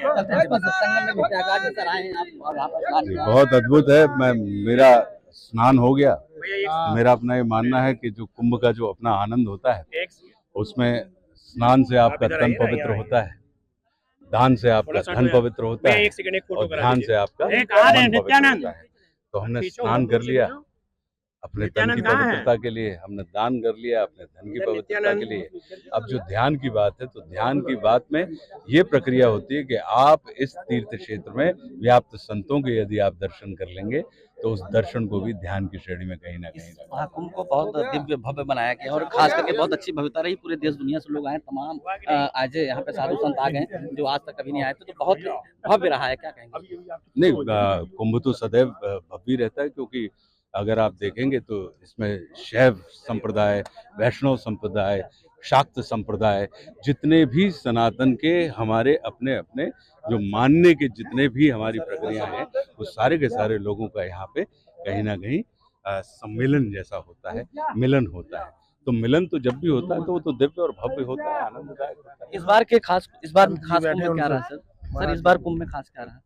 संगम में भी प्रयागराज में सर आए हैं आप और यहाँ पर स्नान जी, किया। बहुत अद्भुत है। मेरा स्नान हो गया। मेरा अपना ये मानना है कि जो कुंभ का जो अपना आनंद होता है, उसमें स्नान से आपका तन पवित्र होता है, दान से आपका धन पवित्र होता है और ध्यान से आपका मन पवित्र होता है। तो हमने स्नान कर लिया अपने तन की पवित्रता के लिए, हमने दान कर लिया अपने धन की पवित्रता के लिए। अब जो ध्यान की बात है, तो ध्यान की बात में ये प्रक्रिया होती है कि आप इस तीर्थ क्षेत्र में व्याप्त संतों के यदि आप दर्शन कर लेंगे, तो उस दर्शन को भी ध्यान की श्रेणी में कहीं ना कहीं इस महाकुंभ को बहुत दिव्य भव्य बनाया गया है और खास करके बहुत अच्छी भव्यता रही। पूरे देश दुनिया से लोग आए, तमाम आज यहाँ पे साधु संत आ गए जो आज तक कभी नहीं आए थे, तो बहुत भव्य रहा है। क्या कहेंगे? नहीं, कुंभ तो सदैव भव्य रहता है, क्योंकि अगर आप देखेंगे तो इसमें शैव संप्रदाय, वैष्णव संप्रदाय, शाक्त संप्रदाय, जितने भी सनातन के हमारे अपने अपने जो मानने के जितने भी हमारी प्रक्रिया हैं, वो सारे के सारे लोगों का यहाँ पे कहीं ना कहीं सम्मेलन जैसा होता है, मिलन होता है। तो मिलन तो जब भी होता है तो वो तो दिव्य और भव्य होता है, आनंददायक होता है। इस बार खास कुंभ में क्या रहा सर? सर इस बार कुंभ में खास क्या रहा?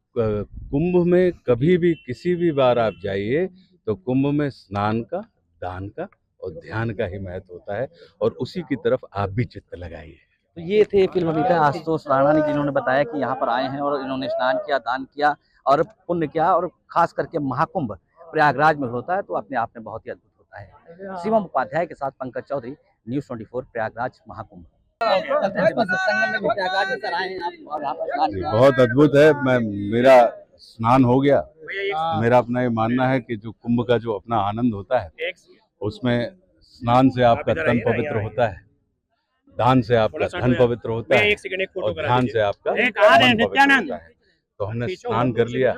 कुंभ में कभी भी किसी भी बार आप जाइए, तो कुंभ में स्नान का, दान का और ध्यान का ही महत्व होता है, और उसी की तरफ आप भी चित्त लगाइए। तो ये थे फिल्म अभिनेता आशुतोष राणानी, जिन्होंने बताया कि यहाँ पर आए हैं और इन्होंने स्नान किया, दान किया और पुण्य किया, और खास करके महाकुंभ प्रयागराज में होता है तो अपने आप में बहुत ही अद्भुत होता है। शिवम उपाध्याय के साथ पंकज चौधरी, न्यूज़ 24 प्रयागराज महाकुंभ। संगम में भी प्रयागराज में सर आए हैं आप और यहाँ पर स्नान जी, किया। बहुत अद्भुत है। मेरा स्नान हो गया। मेरा अपना ये मानना है कि जो कुंभ का जो अपना आनंद होता है, उसमें स्नान से आपका तन पवित्र होता है, दान से आपका धन पवित्र होता है और ध्यान से आपका मन पवित्र होता है। तो हमने स्नान कर लिया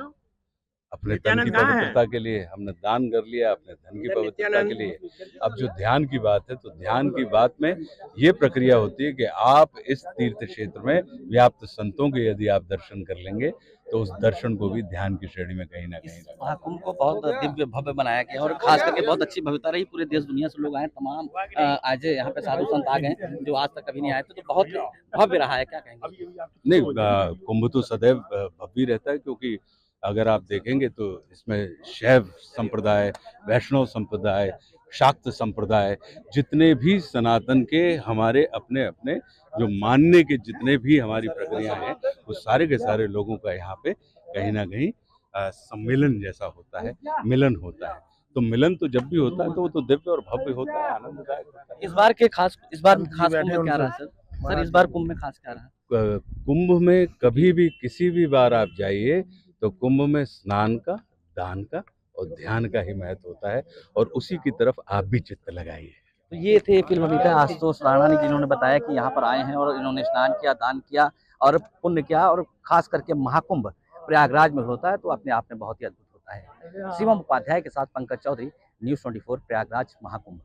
अपने तन की पवित्रता के लिए, हमने दान कर लिया अपने धन की पवित्रता के लिए। अब जो ध्यान की बात है, तो ध्यान की बात में ये प्रक्रिया होती है कि आप इस तीर्थ क्षेत्र में व्याप्त संतों के यदि आप दर्शन कर लेंगे, तो उस दर्शन को भी ध्यान की श्रेणी में कहीं ना कहीं महाकुंभ को बहुत दिव्य भव्य बनाया गया है और खास करके बहुत अच्छी भव्यता रही। पूरे देश दुनिया से लोग आए, तमाम आज यहाँ पे साधु संत आ गए जो आज तक कभी नहीं आए थे, तो बहुत भव्य रहा है। क्या कहेंगे? नहीं, कुंभ तो सदैव भव्य रहता है, क्योंकि अगर आप देखेंगे तो इसमें शैव संप्रदाय, वैष्णव संप्रदाय, शाक्त संप्रदाय, जितने भी सनातन के हमारे अपने अपने जो मानने के जितने भी हमारी प्रक्रिया हैं, वो सारे के सारे लोगों का यहाँ पे कहीं ना कहीं सम्मेलन जैसा होता है, मिलन होता है। तो मिलन तो जब भी होता है तो वो तो दिव्य और भव्य होता है, आनंददायक होता है। इस बार खास कुंभ में क्या रहा सर? सर इस बार कुंभ में खास क्या रहा? कुंभ में कभी भी किसी भी बार आप जाइए, तो कुंभ में स्नान का, दान का और ध्यान का ही महत्व होता है, और उसी की तरफ आप भी चित्त लगाइए। तो ये थे फिल्म अभिनेता आशुतोष राणानी, जिन्होंने बताया कि यहाँ पर आए हैं और इन्होंने स्नान किया, दान किया और पुण्य किया, और खास करके महाकुंभ प्रयागराज में होता है तो अपने आप में बहुत ही अद्भुत होता है। शिवम उपाध्याय के साथ पंकज चौधरी, न्यूज़ 24 प्रयागराज महाकुंभ।